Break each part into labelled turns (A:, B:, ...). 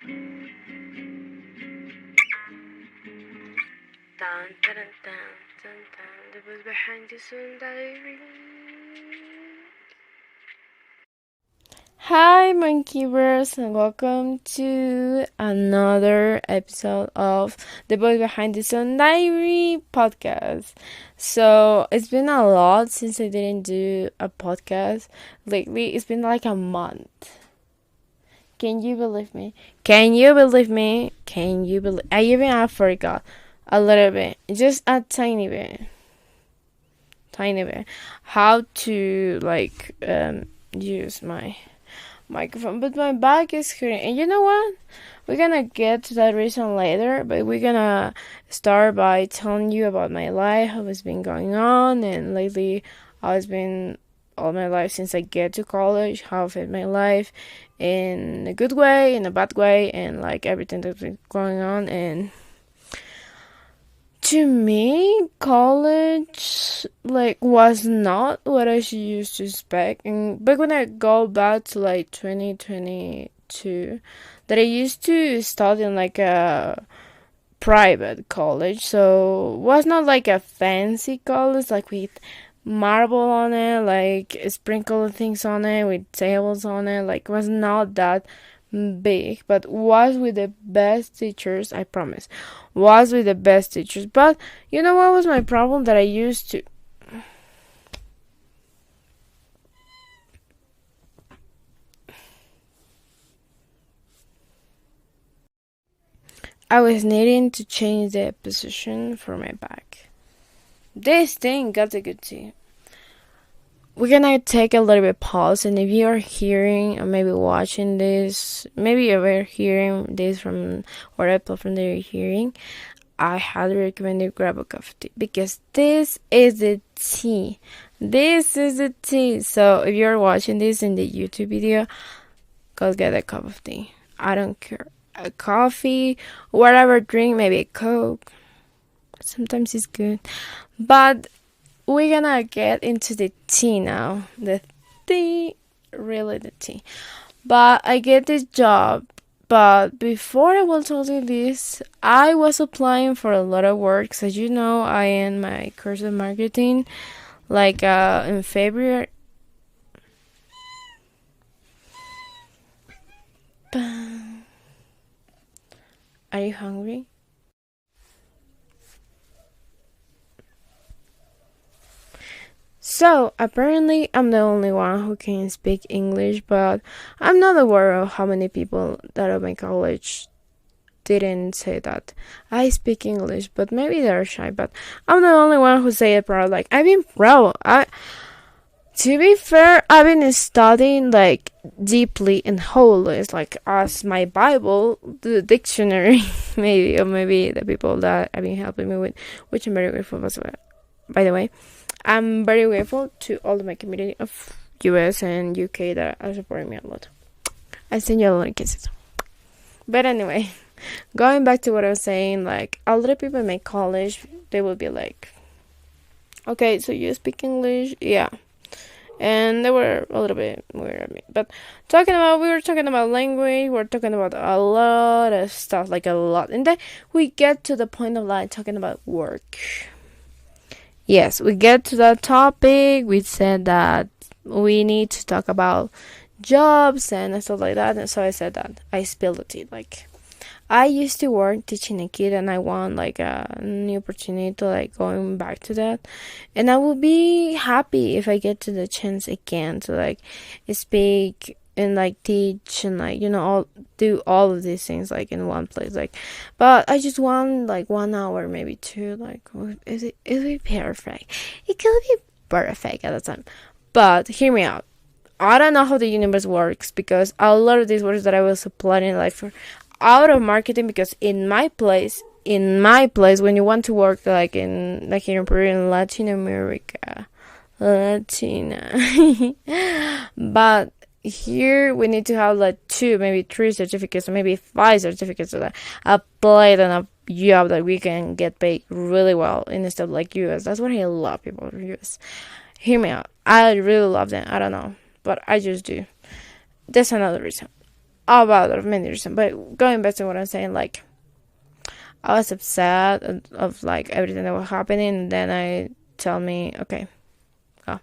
A: Dun, dun, dun, dun, dun, dun. The boys behind the sun diary. Hi, Monkyvers, and welcome to another episode of the Boys Behind the Sun Diary podcast. So, it's been a lot since I didn't do a podcast lately. It's been like a month. Can you believe me? Can you believe me? Can you believe? I forgot a little bit, just a tiny bit, how to use my microphone, but my back is hurting. And you know what? We're gonna get to that reason later, but we're gonna start by telling you about my life, how it's been going on, and lately how it's been all my life since I get to college, how I've had my life in a good way, in a bad way, and like everything that's been going on. And to me, college was not what I used to expect. And back when I go back to 2022, that I used to study in a private college, so it was not like a fancy college with marble on it, sprinkle things on it with tables on it. It was not that big, but was with the best teachers. I promise, was with the best teachers. But you know what was my problem? That I was needing to change the position for my back. This thing got a good tea. We're gonna take a little bit pause, and if you are hearing or maybe watching this, maybe you're hearing this from whatever platform that you're hearing, I highly recommend you grab a cup of tea, because this is the tea. This is the tea. So if you're watching this in the YouTube video, go get a cup of tea. I don't care. A coffee, whatever drink, maybe a Coke. Sometimes it's good. But we're gonna get into the tea now. The tea, really the tea. But I get this job. But before I will tell you this, I was applying for a lot of work. So you know, I end my course of marketing in February. Are you hungry? So, apparently, I'm the only one who can speak English, but I'm not aware of how many people that at my college didn't say that I speak English, but maybe they're shy. But I'm the only one who say it proud. I've been proud. To be fair, I've been studying deeply and wholly, as my Bible, the dictionary, maybe, or maybe the people that have been helping me with, which I'm very grateful for. By the way, I'm very grateful to all of my community of US and UK that are supporting me a lot. I send you a lot of kisses. But anyway, going back to what I was saying, a lot of people in my college, they will be like, okay, so you speak English? Yeah. And they were a little bit weird at me. But we were talking about language, we were talking about a lot of stuff, a lot. And then we get to the point of talking about work. Yes, we get to that topic. We said that we need to talk about jobs and stuff like that. And so I said that I spilled the tea. I used to work teaching a kid, and I want a new opportunity to going back to that. And I will be happy if I get to the chance again to speak and teach and do all of these things in one place. But I just want 1 hour, maybe 2. It would be perfect. It could be perfect at the time. But hear me out. I don't know how the universe works, because a lot of these words that I was applying for out of marketing, because in my place, when you want to work in here in Peru, in Latin America, but here we need to have 2, maybe 3 certificates, or maybe 5 certificates, so that apply on a job that we can get paid really well instead of US. That's what I love people from US. Hear me out. I really love them. I don't know, but I just do. That's another reason. about many reasons. But going back to what I'm saying, like, I was upset of like everything that was happening, and then I tell me, okay, go.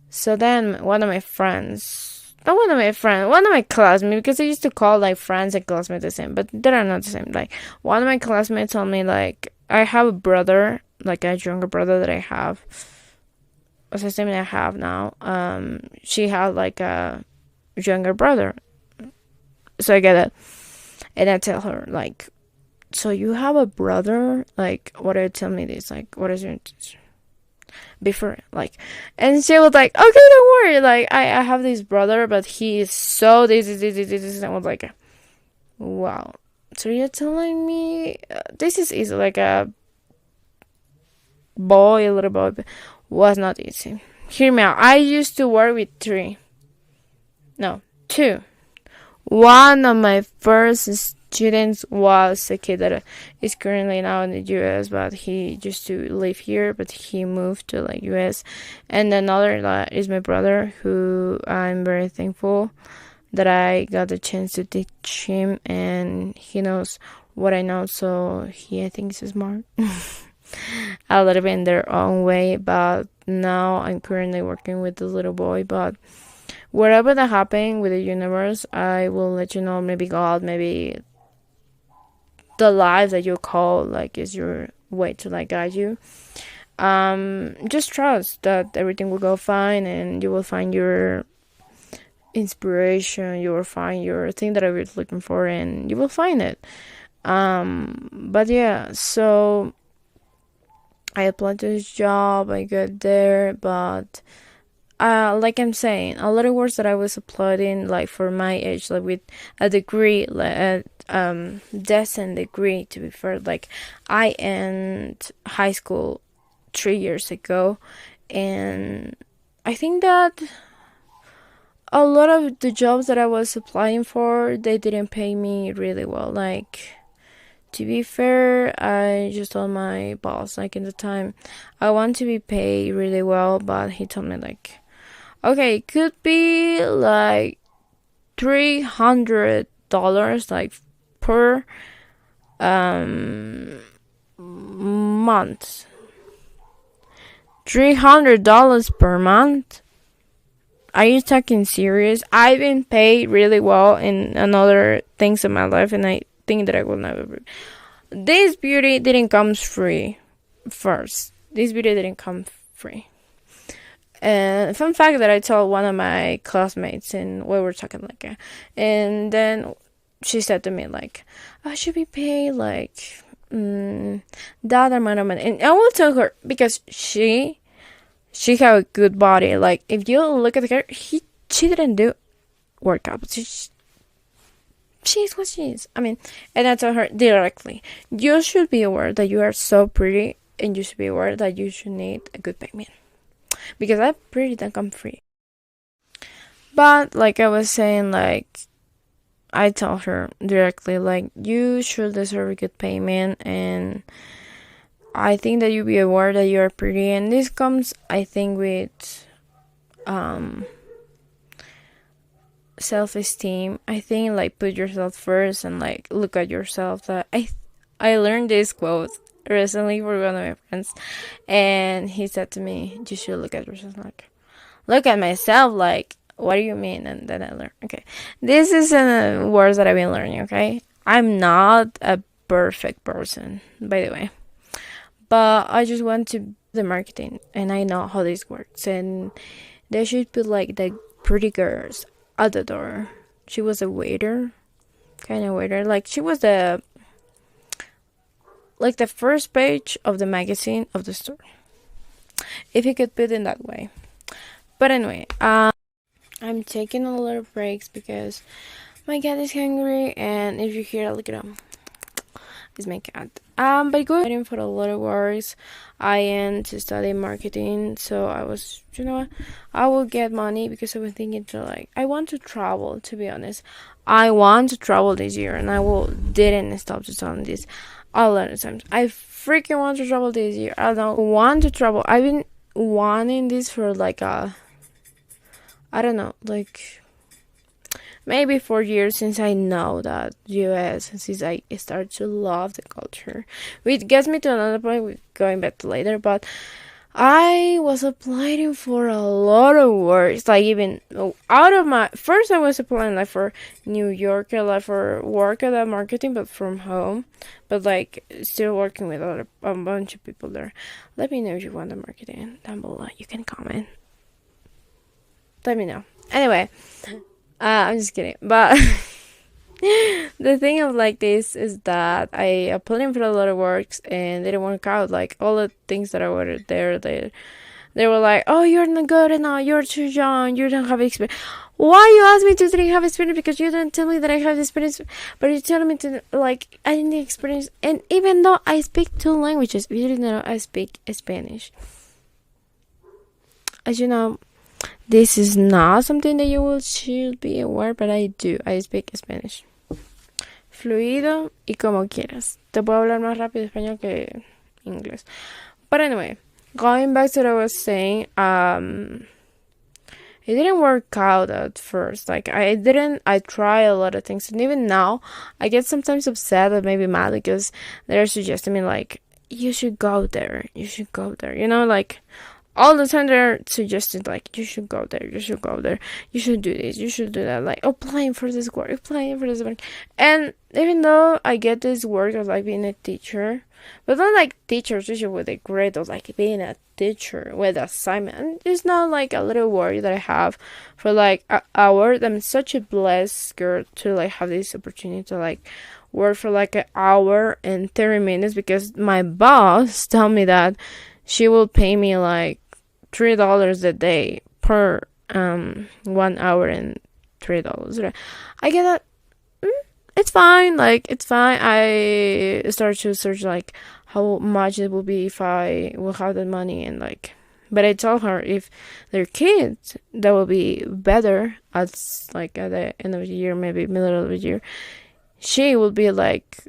A: So then one of my friends, not one of my friends, one of my classmates, because I used to call like friends and classmates the same, but they are not the same. Like, one of my classmates told me, like, I have a brother, like a younger brother that I have. What's the same that I have now? She had like a younger brother. So I get it. And I tell her, like, so you have a brother? Like, what are you telling me this? Like, what is your intention? Before, like, and she was like, okay, don't worry. Like, I have this brother, but he is so this. And I was like, wow. So you're telling me this is like a boy, a little boy, was not easy. Hear me out. I used to work with two. One of my first students was a kid that is currently now in the US, but he used to live here, but he moved to like US. And another that is my brother, who I'm very thankful that I got the chance to teach him, and he knows what I know, so I think he's smart. A little bit in their own way, but now I'm currently working with the little boy. But whatever that happened with the universe, I will let you know. Maybe God, maybe the life that you call like is your way to like guide you. Just trust that everything will go fine, and you will find your inspiration. You will find your thing that you're looking for, and you will find it. But yeah, so I applied to this job, I got there, but like I'm saying, a lot of words that I was applying, like for my age, like with a degree, like decent degree, to be fair. Like, I ended high school 3 years ago, and I think that a lot of the jobs that I was applying for, they didn't pay me really well. Like, to be fair, I just told my boss, like, in the time, I want to be paid really well, but he told me, like, okay, it could be like $300, like, per month. $300 per month? Are you talking serious? I've been paid really well in another things in my life, and I think that I will never. This beauty didn't come free. First, this beauty didn't come free. And fun fact that I told one of my classmates, and we were talking like, and then she said to me like, I should be paid like that amount of money, and I will tell her, because she had a good body. Like, if you look at her, she didn't do workouts. She's what she is. I mean, and I told her directly, you should be aware that you are so pretty, and you should be aware that you should need a good payment, because that pretty don't come free. But like I was saying, like, I told her directly, like, you should deserve a good payment, and I think that you be aware that you are pretty, and this comes, I think, with self-esteem. I think, like, put yourself first and like look at yourself. That I learned this quote recently for one of my friends, and he said to me, you should look at yourself. Like, look at myself, like, what do you mean? And then I learned, okay, this is words that I've been learning. Okay, I'm not a perfect person, by the way, but I just want to the marketing, and I know how this works, and they should put like the pretty girls at the door. She was a waiter, kind of waiter. Like, she was the first page of the magazine of the store, if you could put it in that way. But anyway, I'm taking a lot of breaks because my cat is hungry, and if you hear, look at him, it's my cat. But going for a lot of works, I am to study marketing, so I was, you know what, I will get money, because I was thinking to, like, I want to travel, to be honest. I want to travel this year, and I didn't stop to tell this a lot of times. I freaking want to travel this year. I don't want to travel. I've been wanting this for like I don't know, like maybe 4 years since I know that US, and since I start to love the culture. Which gets me to another point, we're going back to later, but I was applying for a lot of works, like even out of my first I was applying like for New York, like for work at that marketing, but from home, but like still working with a bunch of people there. Let me know if you want the marketing down below. You can comment. Let me know. Anyway, I'm just kidding, but the thing of like this is that I applied for a lot of works and they didn't work out. Like all the things that I were there, they were like, "Oh, you're not good enough. You're too young. You don't have experience." Why you ask me to didn't have experience? Because you didn't tell me that I have experience, but you're telling me to like I didn't experience. And even though I speak 2 languages, you didn't know I speak Spanish. As you know, this is not something that you should be aware, but I do. I speak Spanish. Fluido y como quieras. Te puedo hablar más rápido español que inglés. But anyway, going back to what I was saying, it didn't work out at first. Like I try a lot of things, and even now I get sometimes upset or maybe mad because they're suggesting me like you should go there, you know, like all the time they're suggesting like you should go there, you should do this, you should do that, like applying for this work, and even though I get this work of like being a teacher, but not like teacher with a grade, of like being a teacher with assignment, it's not like a little worry that I have for like an hour. I'm such a blessed girl to like have this opportunity to like work for like an hour and 30 minutes because my boss told me that she will pay me like $3 a day per 1 hour and $3. I get that. It's fine. I start to search like how much it will be if I will have the money and like. But I told her if they're kids, that will be better at like at the end of the year, maybe middle of the year. She will be like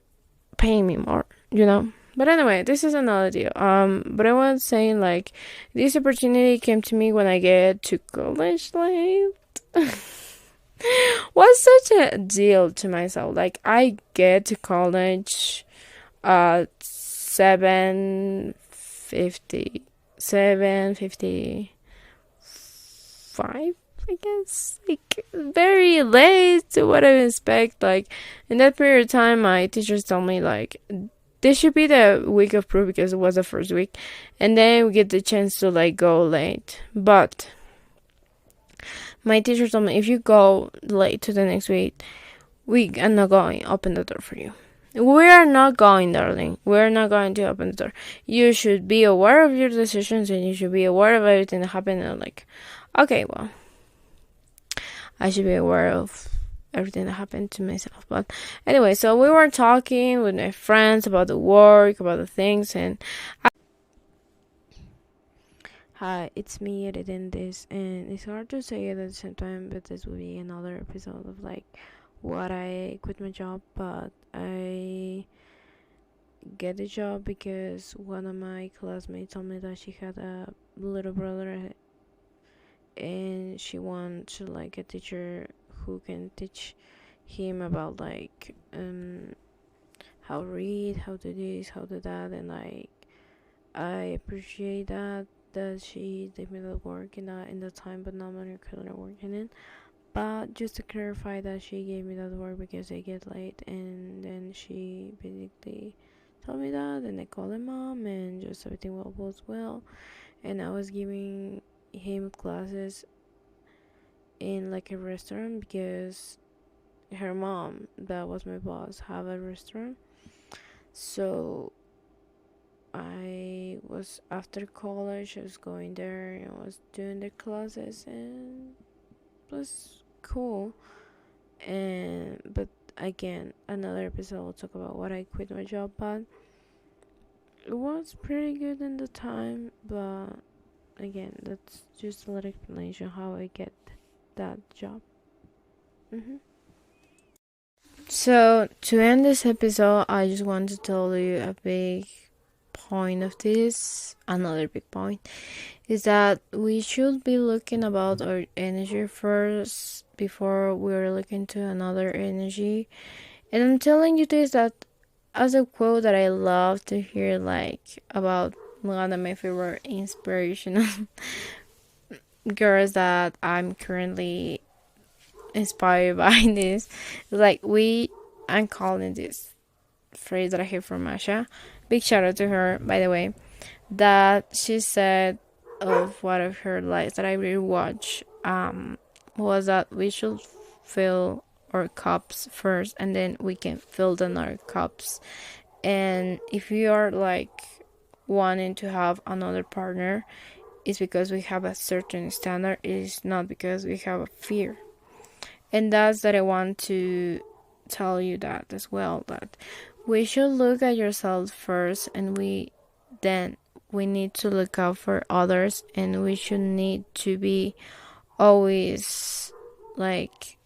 A: paying me more, you know. But anyway, this is another deal. But I was saying like this opportunity came to me when I get to college late. Was such a deal to myself. Like I get to college at 7:55, I guess. Like very late to what I expect. Like in that period of time my teachers told me like this should be the week of proof because it was the first week, and then we get the chance to like go late. But my teacher told me if you go late to the next week, we are not going to open the door for you. We are not going, darling. We're not going to open the door. You should be aware of your decisions and you should be aware of everything that happened. And I'm like, okay, well, I should be aware of everything that happened to myself. But anyway, so we were talking with my friends about the work, about the things, and hi, it's me editing this, and it's hard to say it at the same time, but this will be another episode of like what I quit my job. But I get the job because one of my classmates told me that she had a little brother and she wants to like a teacher who can teach him about like how to read, how to this, how to that, and like I appreciate that she did me the work in the time, but not when you're currently working in. But just to clarify that she gave me that work because I get late, and then she basically told me that, and I called her mom, and just everything was well, and I was giving him classes in like a restaurant because her mom, that was my boss, have a restaurant. So I was after college, I was going there and I was doing the classes, and it was cool. And but again, another episode will talk about what I quit my job, but it was pretty good in the time. But again, that's just a little explanation how I get that job. So to end this episode, I just want to tell you a big point of this. Another big point is that we should be looking about our energy first before we're looking to another energy. And I'm telling you this that as a quote that I love to hear, like about one of my favorite inspirational girls that I'm currently inspired by this. Like I'm calling this phrase that I hear from Masha. Big shout out to her, by the way. That she said of one of her lives that I really watch was that we should fill our cups first and then we can fill them our cups. And if you are like wanting to have another partner, it's because we have a certain standard, it is not because we have a fear. And that's that I want to tell you that as well, that we should look at yourselves first, and we need to look out for others, and we should need to be always like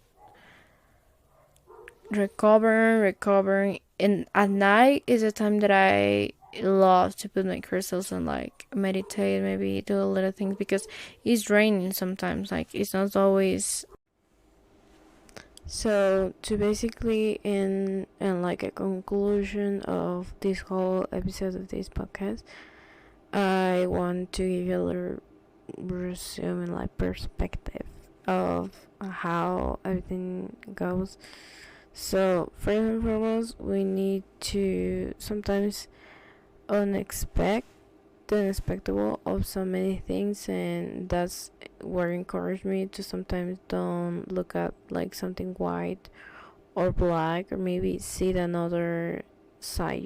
A: recovering. And at night is a time that I love to put my crystals and like meditate, maybe do a little things, because it's draining sometimes, like it's not always. So to basically in like a conclusion of this whole episode of this podcast, I want to give you a little resume and like perspective of how everything goes. So first and foremost, we need to sometimes unexpect the unexpectable of so many things, and that's what encouraged me to sometimes don't look at like something white or black, or maybe see the another side,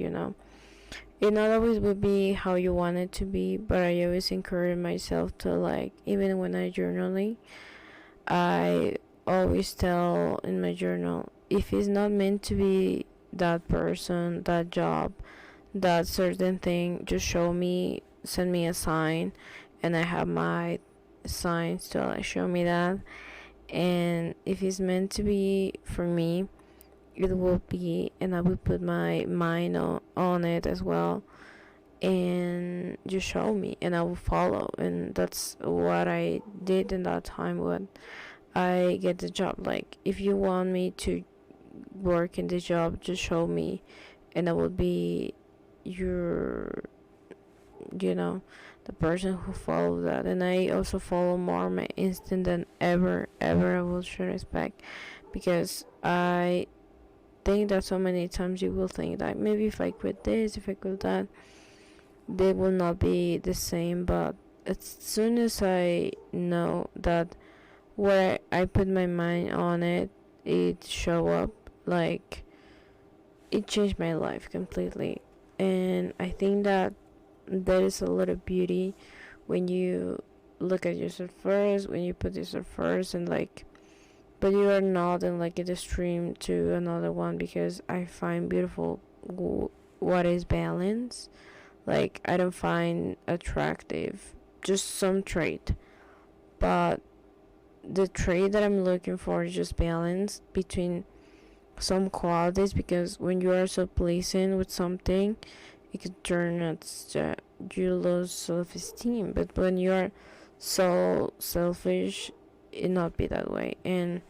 A: it not always will be how you want it to be, but I always encourage myself to, like, even when I journaling, I always tell in my journal, if it's not meant to be that person, that job, that certain thing, just show me, send me a sign, and I have my signs to like show me that. And if it's meant to be for me, it will be, and I will put my mind on it as well, and just show me, and I will follow. And that's what I did in that time when I get the job. Like, if you want me to work in this job, just show me, and I will be your, the person who follows that. And I also follow more my instinct than ever I will show respect, because I think that so many times you will think that maybe if I quit this, if I quit that, they will not be the same. But as soon as I know that where I put my mind on it, it show up. Like, it changed my life completely. And I think that there is a lot of beauty when you look at yourself first, when you put yourself first, and like, but you are not in like a stream to another one, because I find beautiful what is balance. Like, I don't find attractive just some trait, but the trait that I'm looking for is just balance between some qualities, because when you are so pleasing with something, it could turn out you lose self-esteem. But when you are so selfish, it not be that way. And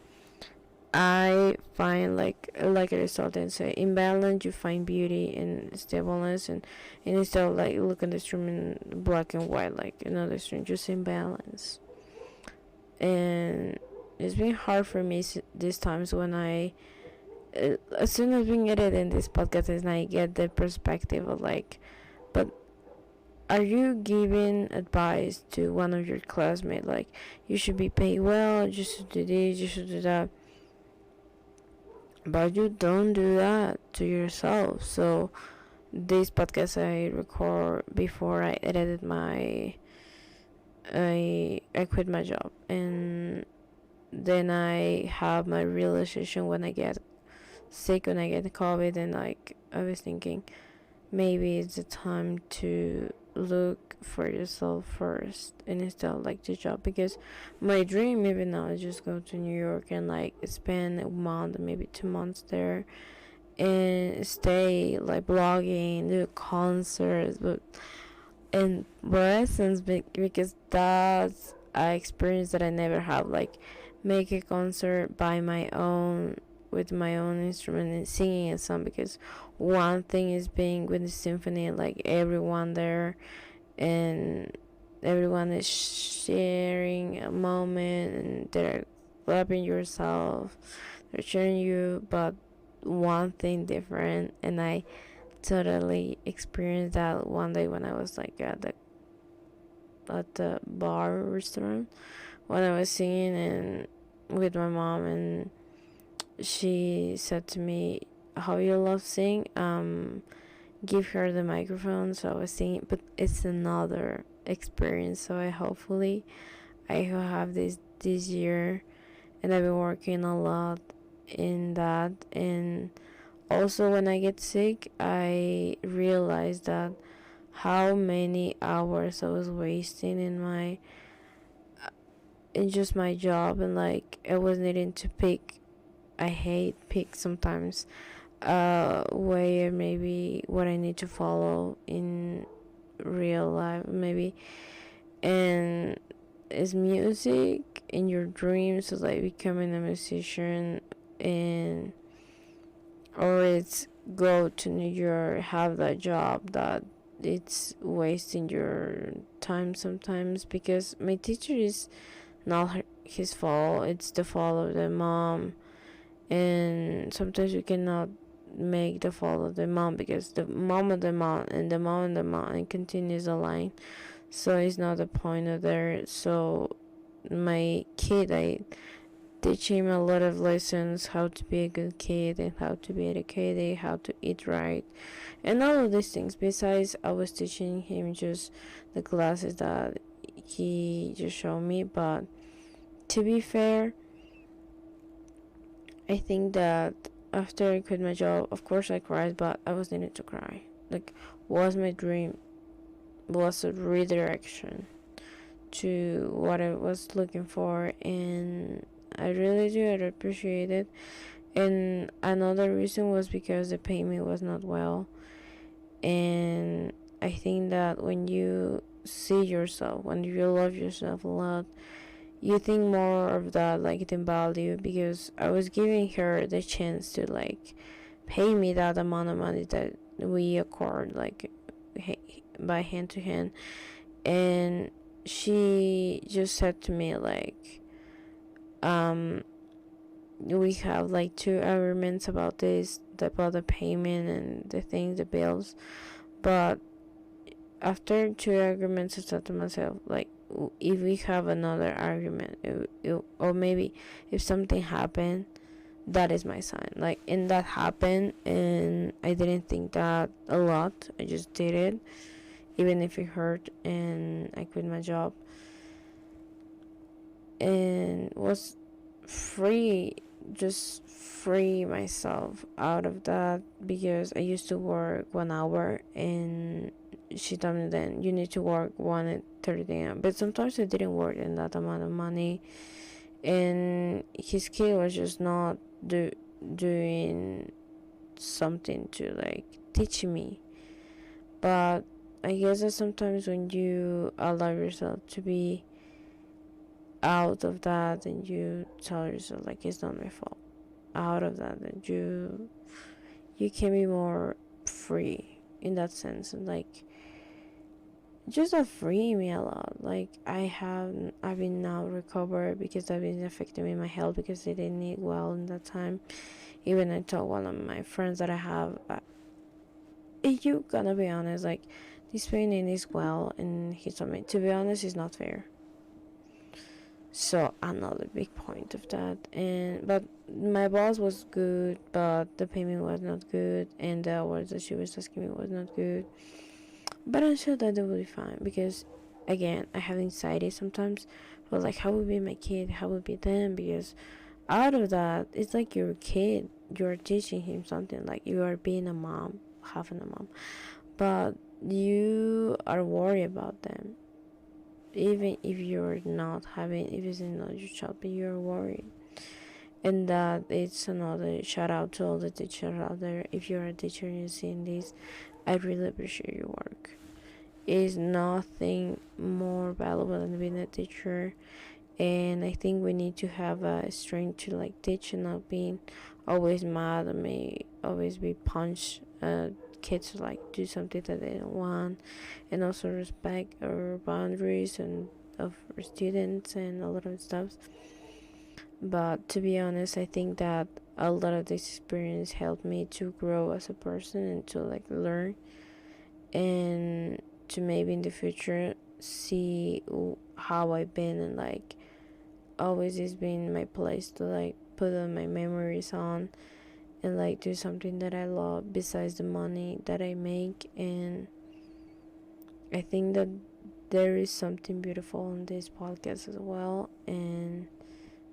A: I find like Aristotle say, in balance you find beauty and stableness, and instead of like looking at the stream in black and white like another stream, just in balance. And it's been hard for me these times when I as soon as we get it in this podcast, and I get the perspective of like, but are you giving advice to one of your classmates, like, you should be paid well, you should do this, you should do that, but you don't do that to yourself. So this podcast I record before I edited I quit my job, and then I have my realization when I get sick, when I get COVID, and like, I was thinking maybe it's the time to look for yourself first, and instead of like the job, because my dream even now is just go to New York and like spend a month, maybe 2 months there, and stay like blogging, do concerts, but in lessons because that's an experience that I never have. Like make a concert by my own with my own instrument and singing a song, because one thing is being with the symphony, like everyone there and everyone is sharing a moment and they're clapping yourself, they're cheering you, but one thing different. And I totally experienced that one day when I was like at the bar restaurant when I was singing and with my mom, and she said to me, "How you love sing? Give her the microphone." So I was singing, but it's another experience. So I will have this year, and I've been working a lot in that. And also when I get sick, I realized that how many hours I was wasting in just my job, and like I was needing to pick. I hate pick sometimes way, or maybe what I need to follow in real life maybe, and it's music in your dreams, so like becoming a musician, and or it's go to New York, have that job that it's wasting your time sometimes, because my teacher is not his fault, it's the fault of the mom. And sometimes we cannot make the fault of the mom, because the mom of the mom and the mom and the mom and continues the line, so it's not the point of there. So my kid, I teach him a lot of lessons, how to be a good kid and how to be educated, how to eat right, and all of these things. Besides, I was teaching him just the classes that he just showed me. But to be fair, I think that after I quit my job, of course I cried, but I was needed to cry. Like, was my dream was a redirection to what I was looking for, and I really do. I appreciate it. And another reason was because the payment was not well, and I think that when you see yourself, when you love yourself a lot, you think more of that, like the value, because I was giving her the chance to like pay me that amount of money that we acquired like by hand to hand. And she just said to me like, we have like two agreements about this, about the payment and the things, the bills. But after two arguments, I said to myself like, if we have another argument, or maybe if something happened, that is my sign. Like, and that happened, and I didn't think that a lot, I just did it, even if it hurt, and I quit my job and was free, just free myself out of that, because I used to work 1 hour, and she told me then you need to work 1 at 30 a.m. But sometimes I didn't work in that amount of money, and his kid was just not doing something to like teach me. But I guess that sometimes when you allow yourself to be out of that, and you tell yourself like, it's not my fault, out of that, and you can be more free in that sense. And like, just that free me a lot. Like, I've been now recovered, because I've been affecting me my health, because I didn't eat well in that time. Even I told one of my friends that I have, if you gonna be honest, like, this pain is well, and he told me, to be honest, it's not fair. So another big point of that. And but my boss was good, but the payment was not good, and the hours that she was asking me was not good. But I'm sure that they will be fine, because again, I have anxiety sometimes. But like, how would be my kid? How would be them? Because out of that, it's like your kid. You're teaching him something. Like, you are being a mom, having a mom, but you are worried about them. Even if you're not having, if it's not your child, but you're worried. And that it's another shout out to all the teachers out there. If you're a teacher and you're seeing this, I really appreciate your work. is nothing more valuable than being a teacher. And I think we need to have a strength to like teach and not being always mad or may always be punched kids to like do something that they don't want, and also respect our boundaries and of our students and a lot of stuff. But to be honest, I think that a lot of this experience helped me to grow as a person and to like learn, and to maybe in the future see how I've been, and like always it's been my place to like put on my memories on and like do something that I love besides the money that I make. And I think that there is something beautiful on this podcast as well. And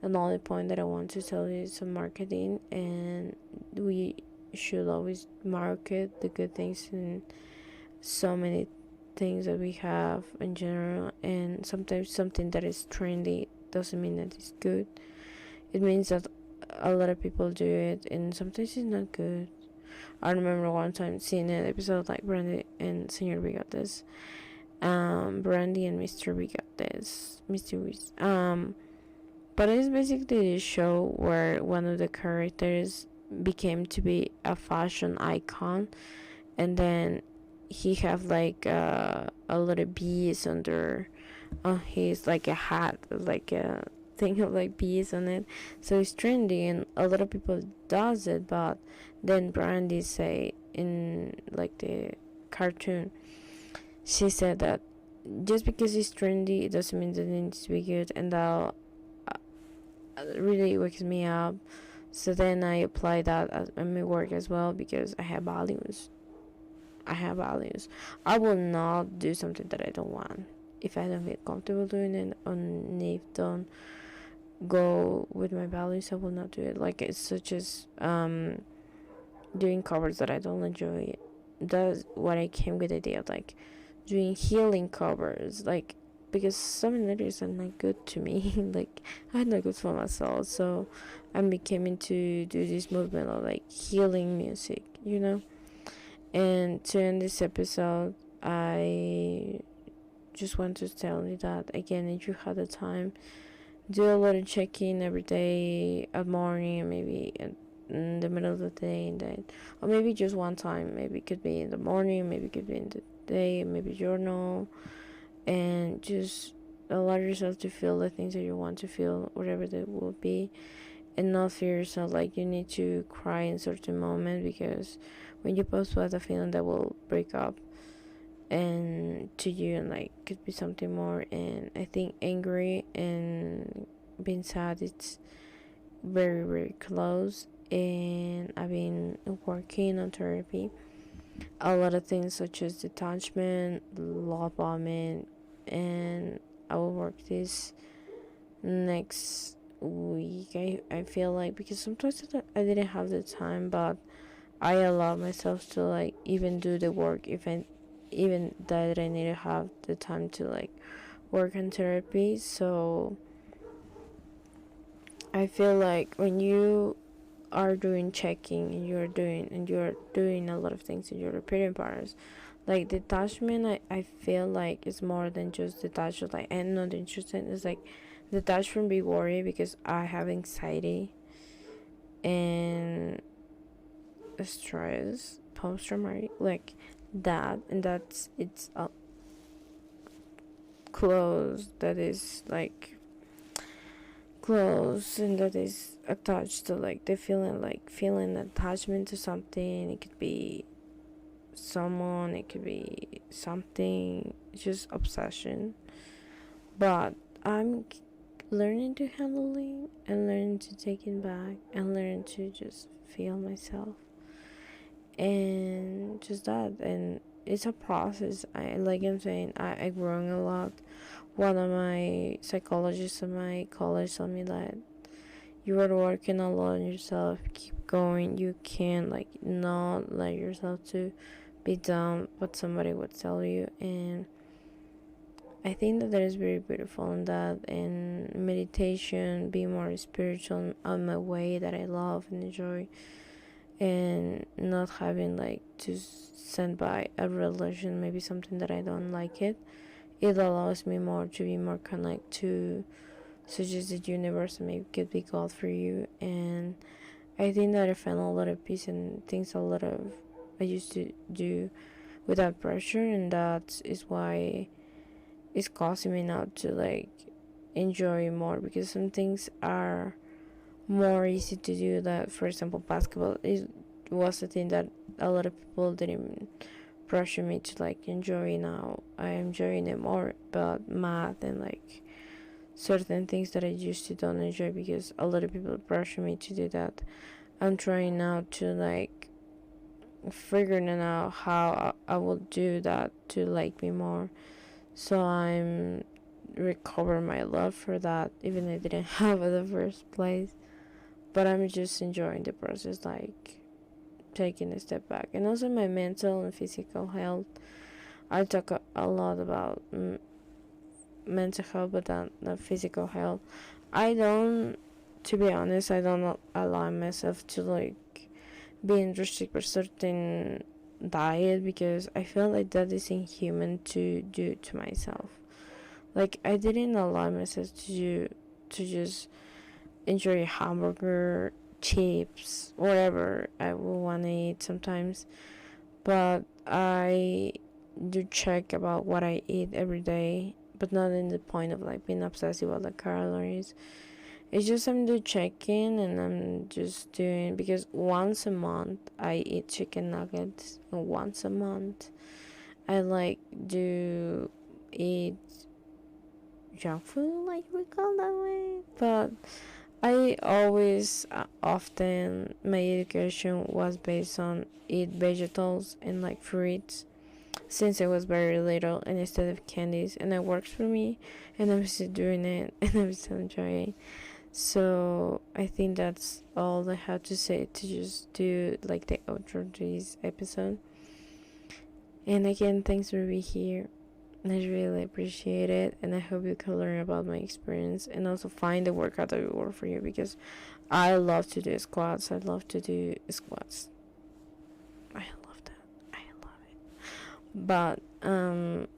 A: another point that I want to tell you is marketing, and we should always market the good things and so many things that we have in general. And sometimes something that is trendy doesn't mean that it's good. It means that a lot of people do it, and sometimes it's not good. I remember one time seeing an episode like Brandy and Senor Bigotes, Brandy and Mr. Bigotes, but it's basically a show where one of the characters became to be a fashion icon, and then he have like a little bees under his like a hat, like a thing of like bees on it. So it's trendy and a lot of people does it. But then Brandy say in like the cartoon, she said that just because it's trendy it doesn't mean that it needs to be good, and that really wakes me up. So then I apply that at my work as well, because I have values. I will not do something that I don't want if I don't feel comfortable doing it, and if don't go with my values, I will not do it. Like it's such as doing covers that I don't enjoy. That's what I came with the idea of like doing healing covers, like because some lyrics are not good to me. Like I'm not good for myself, so I became into do this movement of like healing music, you know. And to end this episode, I just want to tell you that again, if you have the time, do a lot of checking every day at morning, maybe in the middle of the day, and then, or maybe just one time. Maybe it could be in the morning, maybe it could be in the day, maybe journal, and just allow yourself to feel the things that you want to feel, whatever they will be, and not fear yourself like you need to cry in certain moment, because when you postpone a feeling that will break up and to you, and like could be something more. And I think angry and being sad, it's very very close. And I've been working on therapy a lot of things such as detachment, love bombing, and I will work this next week. I feel like, because sometimes I didn't have the time, but I allow myself to like even do the work even that I need to have the time to like work on therapy. So I feel like when you are doing checking and you're doing a lot of things and you're repeating patterns, like detachment, I feel like it's more than just detached. Like I'm not interested. It's like detached from be worried, because I have anxiety and stress, post traumatic, like that, and that's it's a close that is like close, and that is attached to like the feeling attachment to something. It could be someone, it could be something, just obsession. But I'm learning to handle it and learning to take it back and learn to just feel myself, and just that. And it's a process. I'm saying, I grown a lot. One of my psychologists at my college told me that you are working a lot on yourself, keep going. You can't like not let yourself to be done what somebody would tell you. And I think that is very beautiful in that. And meditation, be more spiritual on my way that I love and enjoy. and not having like to send by a relation, maybe something that I don't like it. It allows me more to be more connected to suggest the universe and maybe could be God for you. And I think that I found a lot of peace and things a lot of I used to do without pressure, and that is why it's causing me now to like enjoy more, because some things are more easy to do. That, for example, basketball is was a thing that a lot of people didn't pressure me to like enjoy. Now I am enjoying it more, but math and like certain things that I used to don't enjoy because a lot of people pressure me to do that. I'm trying now to like figuring out how I will do that to like me more. So I'm recover my love for that, even though I didn't have it in the first place. But I'm just enjoying the process, like taking a step back. And also my mental and physical health. I talk a lot about mental health, but not physical health. I don't, to be honest, I don't allow myself to like be interested by certain diet, because I feel like that is inhuman to do to myself. Like I didn't allow myself to just enjoy a hamburger, chips, whatever I would want to eat sometimes. But I do check about what I eat every day, but not in the point of like being obsessive about the calories. It's just I'm do checking, and I'm just doing, because once a month I eat chicken nuggets, and once a month I like do eat junk food, like we call that way. But I always often my education was based on eat vegetables and like fruits since I was very little, and instead of candies, and it works for me, and I'm still doing it, and I'm still enjoying. So I think that's all I have to say to just do like the outro to this episode. And again, thanks for being here. I really appreciate it, and I hope you can learn about my experience and also find the workout that will work for you, because I love to do squats. I love to do squats. I love that. I love it. But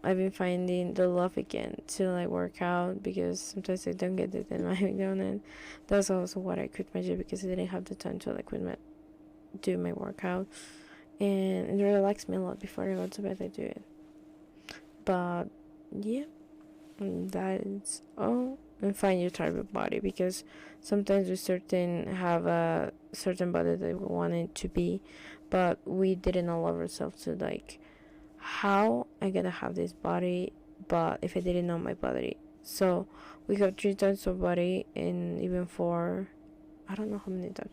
A: I've been finding the love again to like work out, because sometimes I don't get it in my McDonald's. That's also what I quit my gym, because I didn't have the time to like do my workout, and it relaxed me a lot. Before I go to bed, I do it. But yeah, that's all. And find your type of body, because sometimes we certain have a certain body that we want it to be, but we didn't allow ourselves to like how I gonna have this body, but if I didn't know my body. So we have 3 types of body, and even 4, I don't know how many times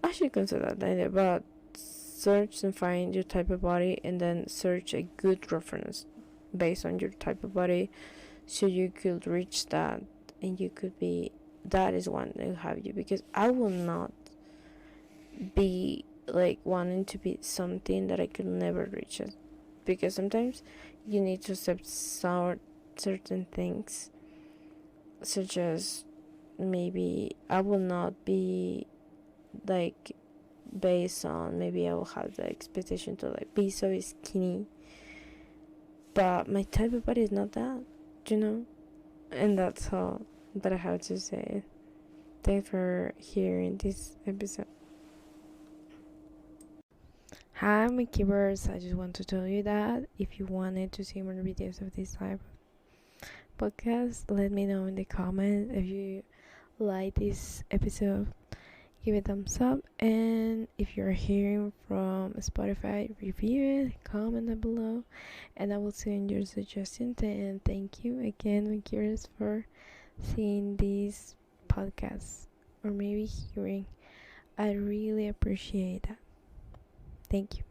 A: I should consider that either. But search and find your type of body, and then search a good reference based on your type of body, so you could reach that, and you could be, that is one that will have you. Because I will not be like wanting to be something that I could never reach it, because sometimes you need to accept certain things, such as maybe I will not be like based on, maybe I will have the expectation to like be so skinny, but my type of body is not that, you know. And that's all that I have to say. Thanks for hearing this episode. Hi, Mokyvers. I just want to tell you that if you wanted to see more videos of this type of podcast, let me know in the comments. If you like this episode, give it a thumbs up. And if you're hearing from Spotify, review it, comment down below, and I will send your suggestions. And thank you again, Mokyvers, for seeing these podcasts, or maybe hearing. I really appreciate that. Thank you.